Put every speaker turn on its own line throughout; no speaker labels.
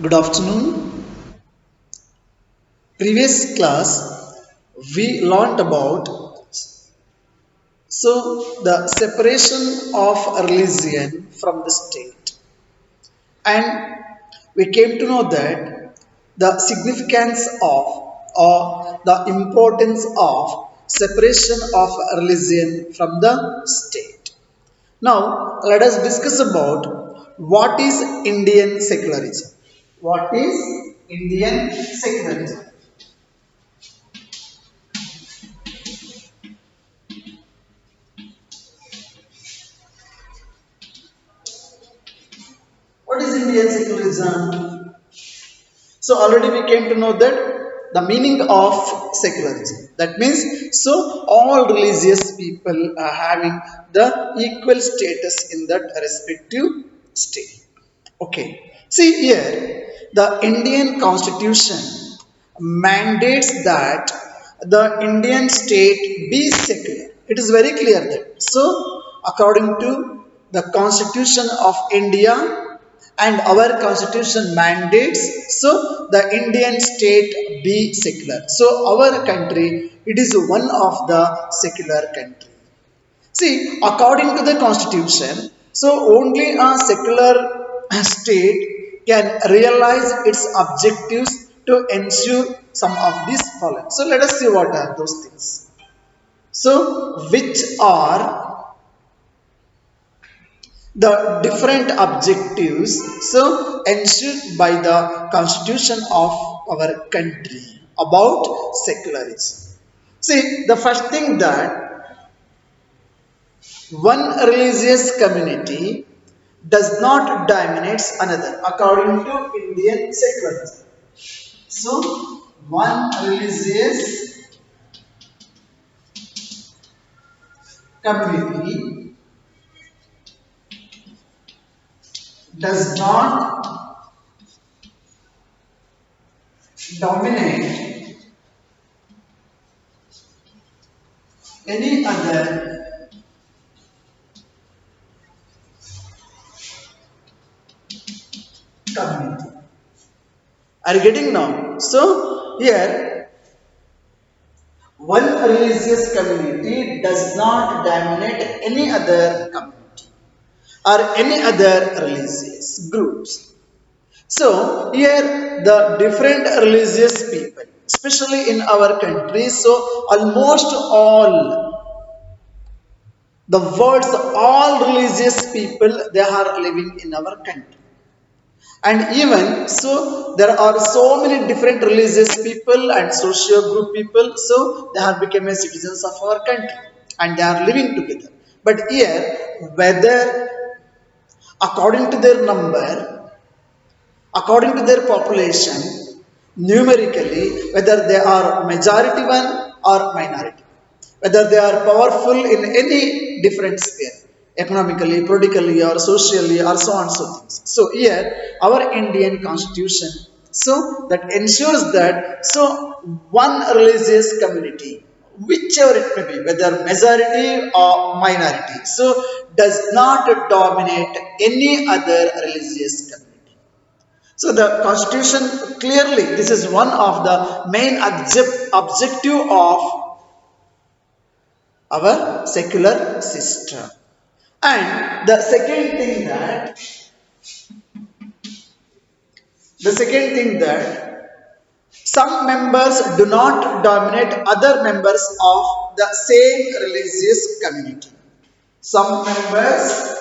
Good afternoon. Previous class we learned about the separation of religion from the state, and we came to know that the significance of or the importance of separation of religion from the state. Now let us discuss about what is Indian secularism. What is Indian secularism? What is Indian secularism? So already we came to know that the meaning of secularism. That means all religious people are having the equal status in that respective state. Okay. See here, the Indian Constitution mandates that the Indian state be secular. It is very clear that. So, according to the Constitution of India and our Constitution mandates, the Indian state be secular. So, our country, it is one of the secular country. See, according to the constitution, only a secular state can realize its objectives to ensure some of these following. So, let us see what are those things. So, which are the different objectives ensured by the constitution of our country about secularism. See, the first thing that one religious community does not dominate another according to Indian secularism. So, one religious community does not dominate any other community. Are you getting now? So, here one religious community does not dominate any other community or any other religious groups. So, here the different religious people, especially in our country, almost all the world's all religious people they are living in our country. And even there are so many different religious people and socio group people, they have become as citizens of our country and they are living together. But here, whether according to their number, according to their population, numerically, whether they are majority one or minority, whether they are powerful in any different sphere, economically, politically, or socially, or so on so things. So here, our Indian Constitution, that ensures that one religious community, whichever it may be, whether majority or minority, does not dominate any other religious community. So the constitution clearly, this is one of the main objective of our secular system. And the second thing that some members do not dominate other members of the same religious community. Some members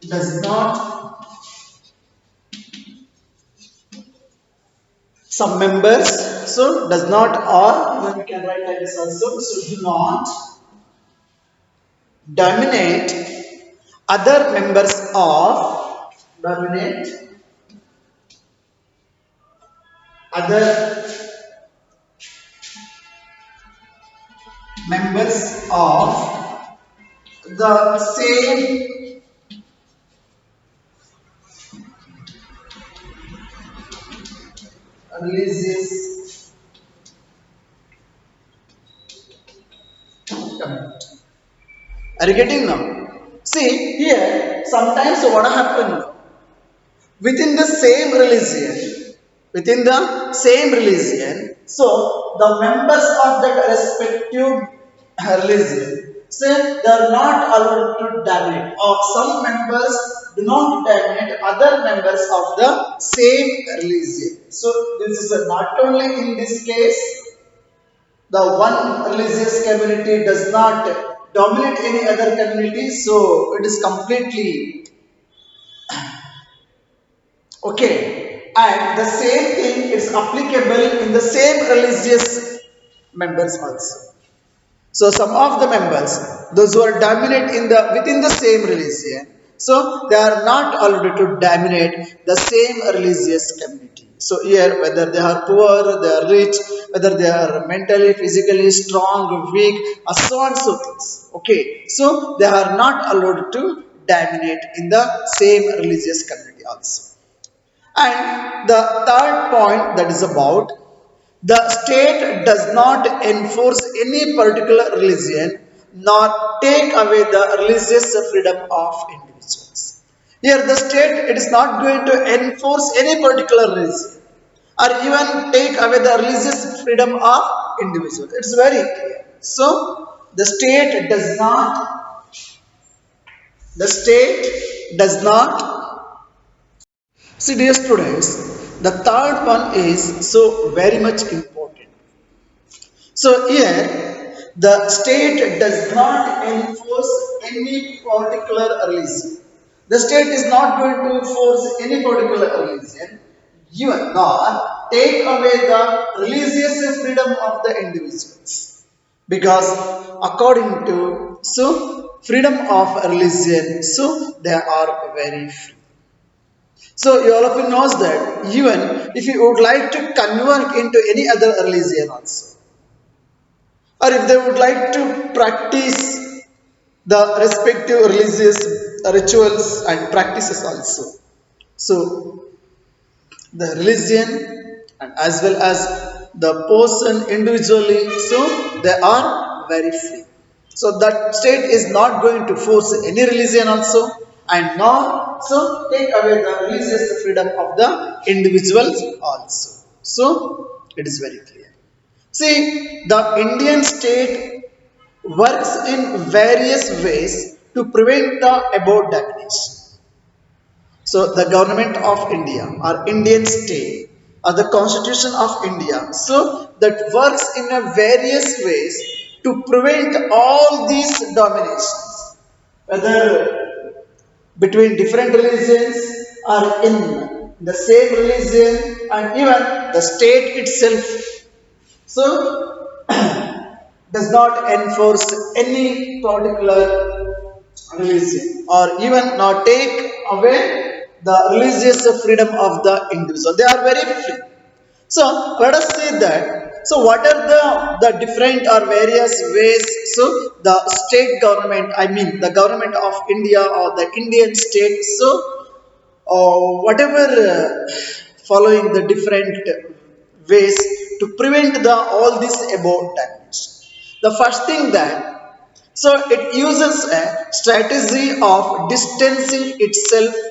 does not some members does not or even we can write like this also do not dominate other members of dominate other members of the same religious community. Are you getting now? See here, sometimes what happened within the same religion, within the same religion, so the members of that respective religion say they are not allowed to dominate, or some members do not dominate other members of the same religion. So this is not only in this case the one religious community does not dominate any other community, so it is completely okay. And the same thing is applicable in the same religious members also. So some of the members, those who are dominant in the within the same religion, so they are not allowed to dominate the same religious community. So here, whether they are poor, they are rich, whether they are mentally, physically strong, weak, or so on so things. Okay, so they are not allowed to dominate in the same religious community also. And the third point, that is about the state does not enforce any particular religion nor take away the religious freedom of individuals. Here, the state it is not going to enforce any particular religion or even take away the religious freedom of individuals. It's very clear. So, the state does not. See, dear students, the third one is so very much important. So here, the state does not enforce any particular religion. The state is not going to force any particular religion, even nor take away the religious freedom of the individuals. Because according to so freedom of religion, so they are very free. So you all of you knows that even if you would like to convert into any other religion also, or if they would like to practice the respective religious rituals and practices also. So the religion and as well as the person individually, so they are very free. So that state is not going to force any religion also and not so take away the religious freedom of the individuals also. So it is very clear. See, the Indian state works in various ways to prevent the above domination. So, the government of India or Indian state or the constitution of India, so that works in a various ways to prevent all these dominations, whether between different religions or in the same religion and even the state itself. So, does not enforce any particular religion or even not take away the religious freedom of the individual. They are very free. So let us say that. So what are the different or various ways? So the state government, I mean the government of India or the Indian state. So whatever following the different ways to prevent the all this above damage. The first thing that so it uses a strategy of distancing itself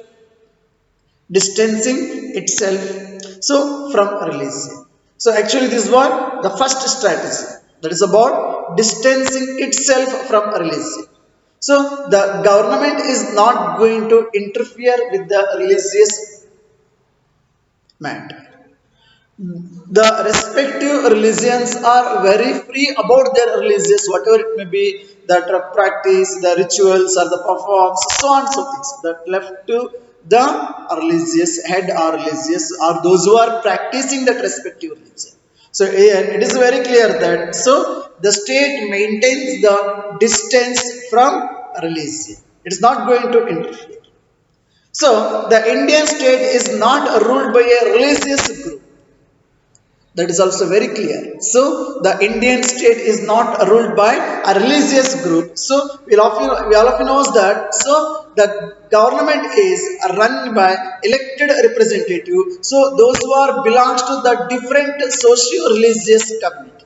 so from religion. So actually this is what the first strategy that is about distancing itself from religion. So the government is not going to interfere with the religious matter. The respective religions are very free about their religious, whatever it may be, that practice, the rituals, or the performs, so on so things. That left to the religious head or religious, or those who are practicing that respective religion. So here it is very clear that so the state maintains the distance from religion. It is not going to interfere. So the Indian state is not ruled by a religious group. That is also very clear. So the Indian state is not ruled by a religious group. So we all of you knows that. So the government is run by elected representative. So those who are belongs to the different socio-religious community.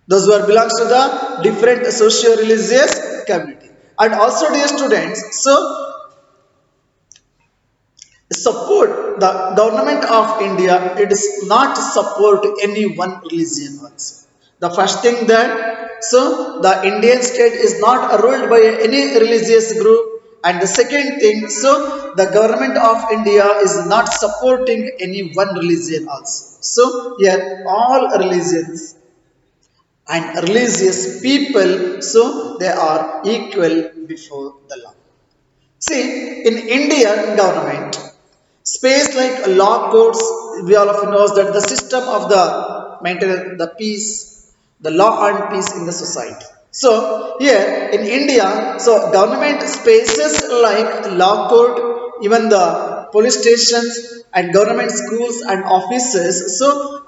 Those who are belongs to the different socio-religious community. And also, dear students, so support the government of India, it is not support any one religion also. The first thing that, so the Indian state is not ruled by any religious group. And the second thing, so the government of India is not supporting any one religion also. So here all religions and religious people, so they are equal before the law. See, in Indian government, space like law courts, we all of you knows that the system of the maintain the peace, the law and peace in the society. So here in India, so government spaces like law court, even the police stations and government schools and offices. So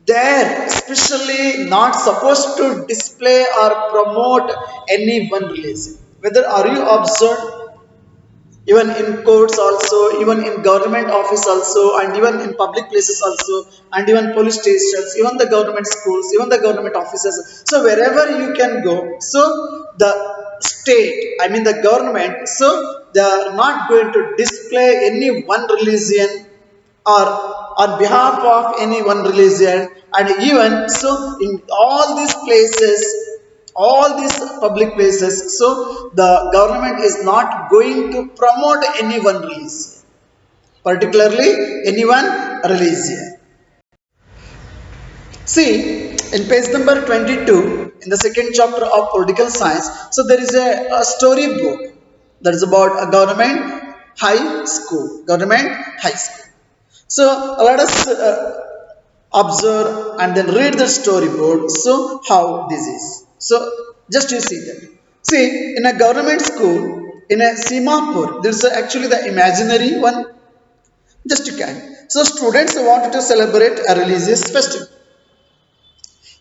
they're especially not supposed to display or promote any one religion. Whether are you observed, even in courts also, even in government office also, and even in public places also, and even police stations, even the government schools, even the government offices, so wherever you can go, so the state, I mean the government, so they are not going to display any one religion or on behalf of any one religion. And even so in all these places, all these public places, so the government is not going to promote any one religion, particularly any one religion. See, in page number 22, in the second chapter of political science, so there is a story book that is about a government high school. So let us observe and then read the storyboard. So how this is. So just you see that. See, in a government school in a Simapur, there is actually the imaginary one. Just you can. So students wanted to celebrate a religious festival.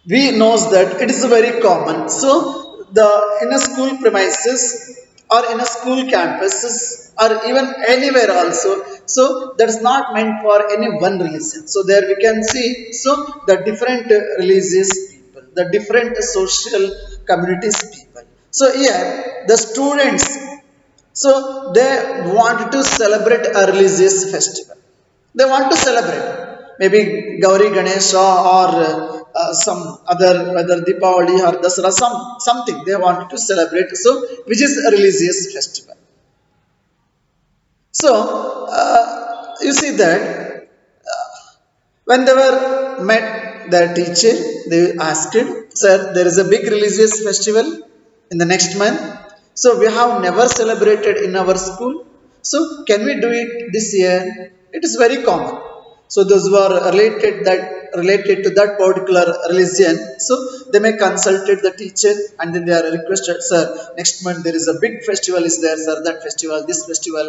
We knows that it is very common. So the in a school premises or in a school campuses or even anywhere also, so that is not meant for any one religion. So there we can see, so the different religious people, the different social communities people. So here the students, so they want to celebrate a religious festival. They want to celebrate maybe Gauri Ganesha or some other, whether Deepavali or Dasara, something they want to celebrate. So which is a religious festival. So you see that when they were met their teacher, they asked, "Sir, there is a big religious festival in the next month. So we have never celebrated in our school. So can we do it this year?" It is very common. So those who are related to that particular religion, so they may consulted the teacher and then they are requested, "Sir, next month there is a big festival is there, sir. That festival, this festival,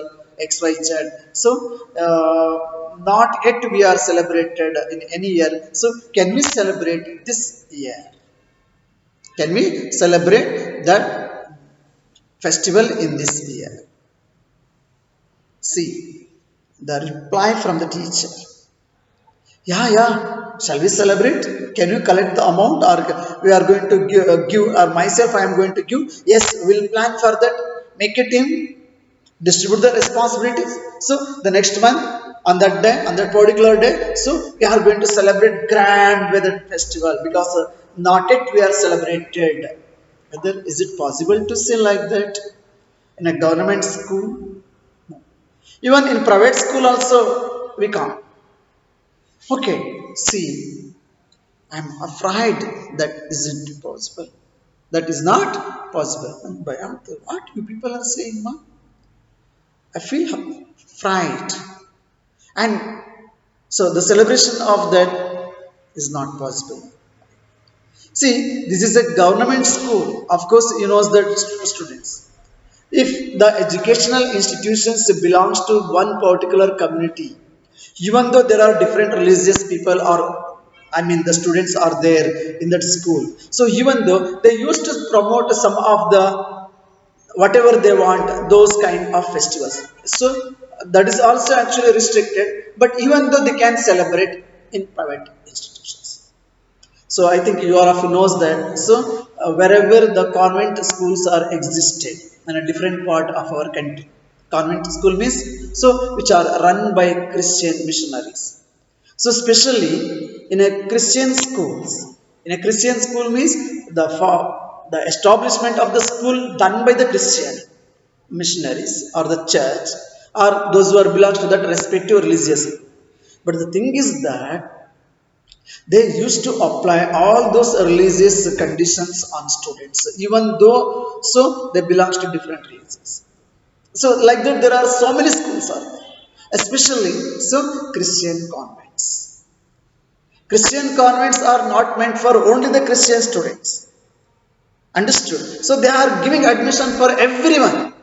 X Y Z. So not yet we are celebrated in any year. So can we celebrate this year? Can we celebrate that festival in this year?" See the reply from the teacher. Yeah, yeah. Shall we celebrate? Can you collect the amount, or we are going to give, or myself I am going to give? Yes, we'll plan for that. Make a team, distribute the responsibilities. So the next month, on that day, on that particular day, so we are going to celebrate grand weather festival, because not yet we are celebrated. Whether is it possible to say like that in a government school? Even in private school also we can't. Okay, see, I'm afraid that isn't possible. That is not possible. And what you people are saying, ma? I feel fright. And so the celebration of that is not possible. See, this is a government school. Of course, you know that students. If the educational institutions belongs to one particular community, even though there are different religious people, or I mean the students are there in that school, so even though they used to promote some of the whatever they want, those kind of festivals, so that is also actually restricted, but even though they can celebrate in private institutions. So I think you all of you knows that. So wherever the convent schools are existed in a different part of our country. Convent school means so which are run by Christian missionaries. So especially in a Christian schools, in a Christian school means the establishment of the school done by the Christian missionaries or the church or those who are belongs to that respective religious. But the thing is that they used to apply all those religious conditions on students even though so they belongs to different religions. So like that there are so many schools are there, especially so Christian convents. Christian convents are not meant for only the Christian students, understood? So they are giving admission for everyone,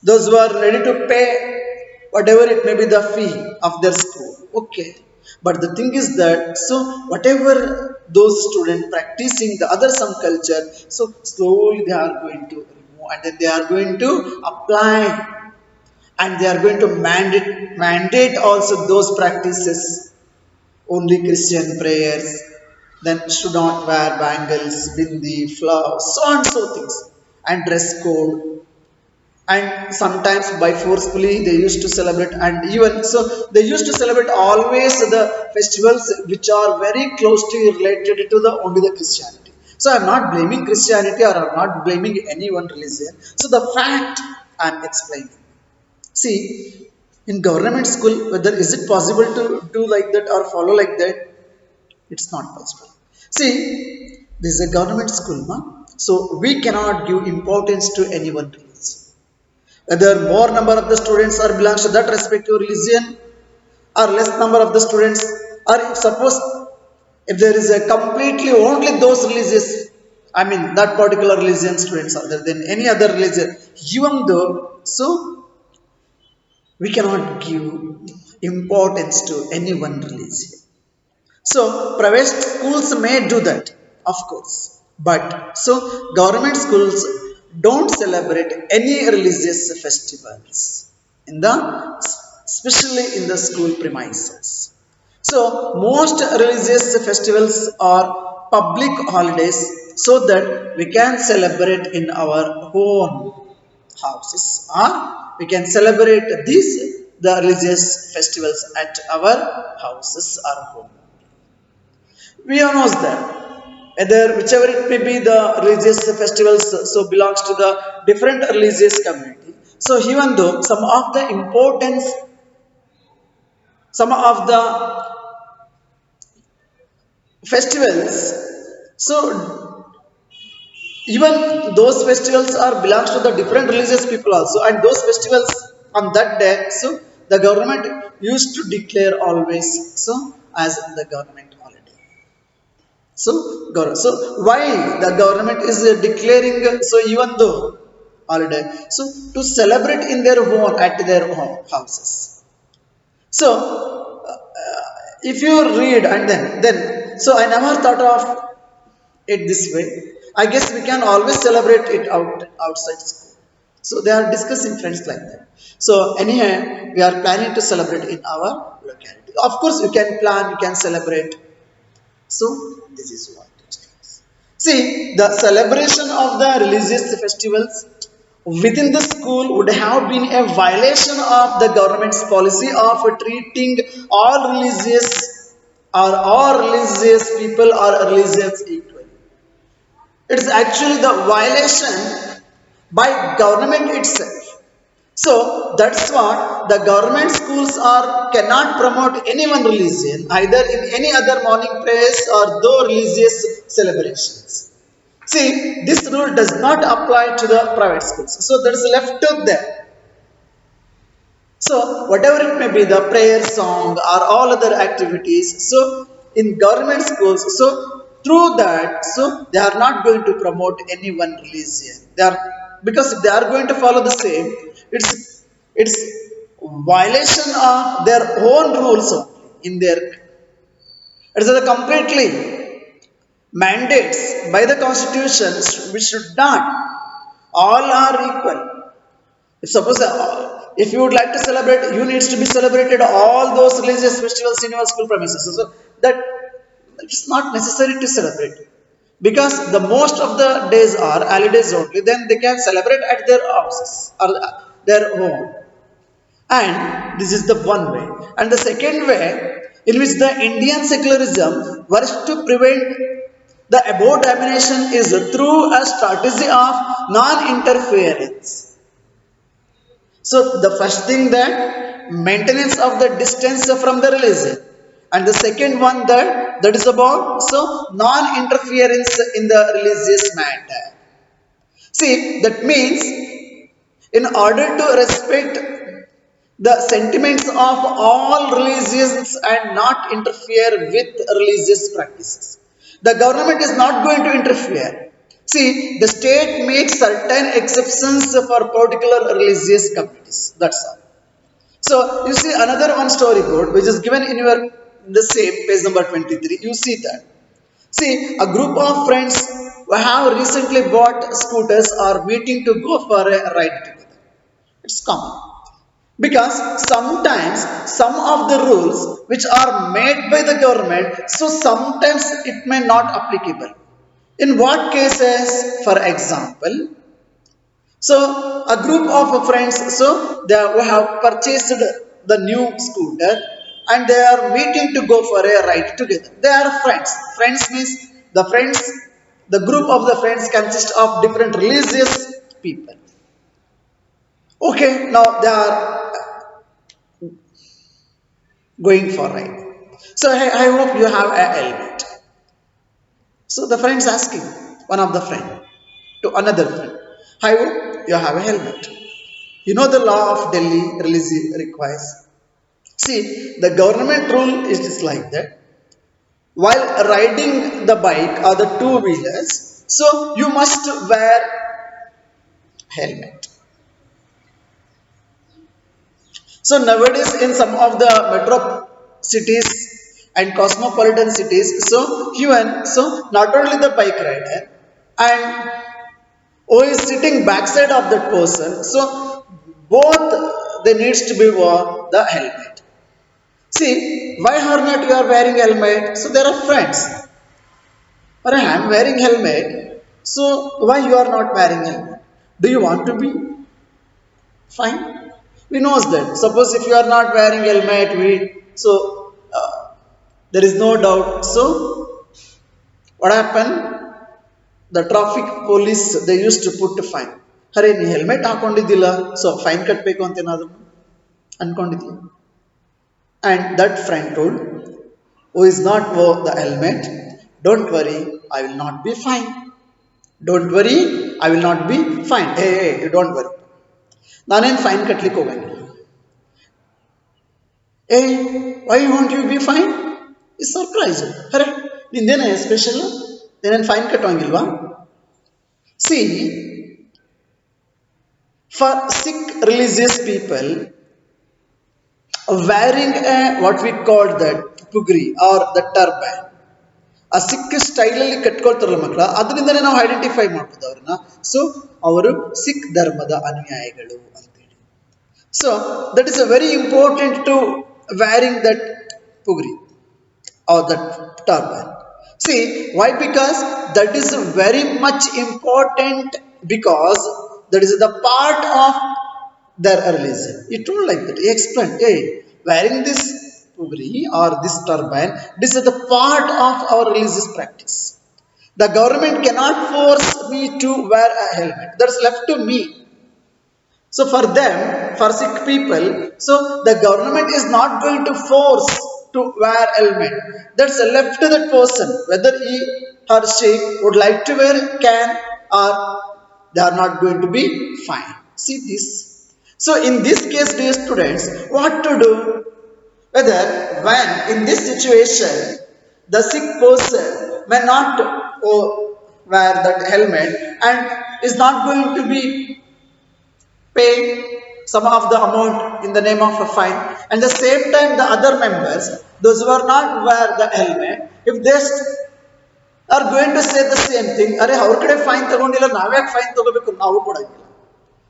those who are ready to pay whatever it may be the fee of their school, okay. But the thing is that so whatever those students practicing the other some culture, so slowly they are going to remove and then they are going to apply and they are going to mandate also those practices, only Christian prayers, then should not wear bangles, bindi, flowers, so on so things, and dress code. And sometimes by forcefully they used to celebrate, and even so they used to celebrate always the festivals which are very closely related to the only the Christianity. So I'm not blaming Christianity or I'm not blaming any one religion. So the fact I'm explaining, see, in government school whether is it possible to do like that or follow like that, it's not possible. See, this is a government school, no? So we cannot give importance to any one religion, whether more number of the students are belongs to that respective religion or less number of the students, or if suppose if there is a completely only those religious, I mean that particular religion students other than any other religion, even though so we cannot give importance to any one religion. So private schools may do that, of course, but so government schools don't celebrate any religious festivals in the, especially in the school premises. So most religious festivals are public holidays so that we can celebrate in our own houses, or we can celebrate these the religious festivals at our houses or home. We all knows that whether whichever it may be the religious festivals so belongs to the different religious community. So even though some of the importance, some of the festivals, so even those festivals are belongs to the different religious people also, and those festivals on that day so the government used to declare always so as the government holiday. So, so why the government is declaring so even though holiday, so to celebrate in their home at their home houses. So if you read and then so I never thought of it this way. I guess we can always celebrate it outside school. So they are discussing friends like that. So anyhow, we are planning to celebrate in our locality. Of course, you can plan, you can celebrate. So this is what it is. See, the celebration of the religious festivals within the school would have been a violation of the government's policy of treating all religious or all religious people or religions equally. It is actually the violation by government itself. So that's what the government schools are cannot promote any one religion either in any other morning prayers or though religious celebrations. See, this rule does not apply to the private schools. So that is left to them. So whatever it may be, the prayer song or all other activities. So in government schools, so through that, so they are not going to promote any one religion. They are, because if they are going to follow the same, it's violation of their own rules only in their. It is a completely mandates by the constitution which should not. All are equal. If suppose if you would like to celebrate, you needs to be celebrated all those religious festivals in your school premises. So that it's not necessary to celebrate. because the most of the days are holidays only, then they can celebrate at their houses or their home. And this is the one way. And the second way, in which the Indian secularism works to prevent the above domination, is through a strategy of non-interference. So the first thing, that maintenance of the distance from the religion, and the second one, that is about so non-interference in the religious matter. See, that means in order to respect the sentiments of all religions and not interfere with religious practices, the government is not going to interfere. See, the state makes certain exceptions for particular religious communities. That's all. So you see another one storyboard which is given in your the same page number 23. You see that. See, a group of friends who have recently bought scooters are meeting to go for a ride together. It's common. Because sometimes some of the rules which are made by the government, so sometimes it may not applicable. In what cases? For example, so a group of friends, so they have purchased the new scooter and they are meeting to go for a ride together. They are friends. Friends means the friends, the group of the friends consists of different religious people. Okay, now they are going for ride. So I hope you have a helmet. So the friend is asking one of the friend to another friend, I hope you have a helmet. You know the law of Delhi release requires. See, the government rule is just like that. While riding the bike or the two wheelers, so you must wear helmet. So nowadays in some of the metro cities and cosmopolitan cities, so even so not only the bike rider and who is sitting backside of that person, so both they needs to be wear the helmet. See, why are not you are wearing helmet? So there are friends. Or I am wearing helmet. So why you are not wearing helmet? Do you want to be? Fine. We knows that. Suppose if you are not wearing helmet, there is no doubt. So what happened? The traffic police they used to put a fine. ಅರೆ ನೀ helmet ಹಾಕೊಂಡಿದ್ದಿಲ್ಲ so fine ಕಟ್ಟಬೇಕು ಅಂತ ಏನಾದ್ರು ಅನ್ಕೊಂಡಿದ್ವಿ. And that friend told, who is not wore the helmet, don't worry, I will not be fine. Don't worry, I will not be fine. Hey, you don't worry. ನಾನೇನು fine ಕಟ್ಲಿಕ್ಕೆ ಹೋಗಂಗಿಲ್ಲ. Hey, why won't you be fine? It's surprise. ಅರೆ ನಿಂದೇನ special, ನೀನೇನು fine ಕಟ್ಟೋಂಗಿಲ್ವಾ? See, for Sikh religious people, wearing a what we call that pugri or the turban, ಆ ಸಿಖ್ ಸ್ಟೈಲಲ್ಲಿ ಕಟ್ಕೊಳ್ತಾರಲ್ಲ ಮಕ್ಕಳ, ಅದರಿಂದನೇ ನಾವು ಐಡೆಂಟಿಫೈ ಮಾಡ್ಬೋದು ಅವ್ರನ್ನ. ಸೊ ಅವರು ಸಿಖ್ ಧರ್ಮದ ಅನುಯಾಯಿಗಳು ಅಂತೇಳಿ. So that is a very important to wearing that pugri or that turban. See, why? Because that is very much important, because that is the part of their religion. He told like that. He explained, hey, wearing this pugri or this turban, this is the part of our religious practice. The government cannot force me to wear a helmet. That's left to me. So for them, for Sikh people, so the government is not going to force to wear helmet. That's left to that person, whether he or she would like to wear can or they are not going to be fine. See this. So in this case, dear students, what to do? Whether when in this situation, the sick person may not wear that helmet and is not going to be pay some of the amount in the name of a fine, and the same time the other members, those who are not wear the helmet, if they are going to say the same thing, ಅರೆ ಅವ್ರ ಕಡೆ fine ತಗೊಂಡಿಲ್ಲ ನಾವ್ಯಾಕೆ fine ತಗೋಬೇಕು, ನಾವು ಕೊಡಂಗಿಲ್ಲ.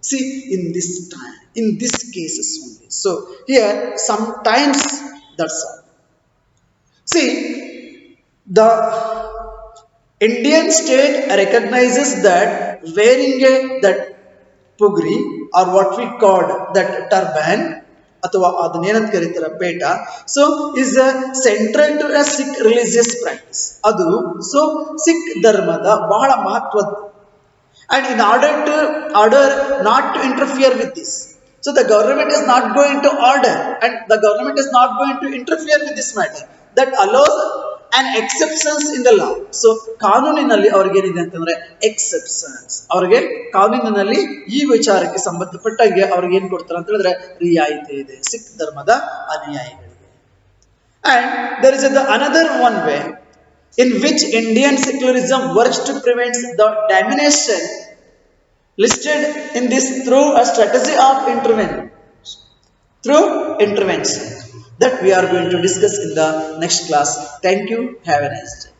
See, in this time, in this cases only. So here sometimes that's all. See, the Indian state recognizes that wearing that pugri or what we called that turban ಅಥವಾ ಅದನ್ನೇನಂತ ಕರೀತಾರೆ ಪೇಟ so is central to a Sikh religious practice ಅದು so Sikh ಧರ್ಮದ ಬಹಳ ಮಹತ್ವದ್ದು and in order not to interfere with this, so the government is not going to order and the government is not going to interfere with this matter, that allows an exceptions in the law. So ಕಾನೂನಿನಲ್ಲಿ ಅವ್ರಿಗೆ ಏನಿದೆ ಅಂತಂದ್ರೆ exceptions, ಅವ್ರಿಗೆ ಕಾನೂನಿನಲ್ಲಿ ಈ ವಿಚಾರಕ್ಕೆ ಸಂಬಂಧಪಟ್ಟಾಗೆ ಅವ್ರಿಗೆ ಏನ್ ಕೊಡ್ತಾರೆ ಅಂತ ಹೇಳಿದ್ರೆ ರಿಯಾಯಿತಿ ಇದೆ ಸಿಖ್ ಧರ್ಮದ ಅನುಯಾಯಿಗಳಿಗೆ. And there is another one way in which Indian secularism works to prevent the domination listed in this through a strategy of intervention that we are going to discuss in the next class. Thank you. Have a nice day.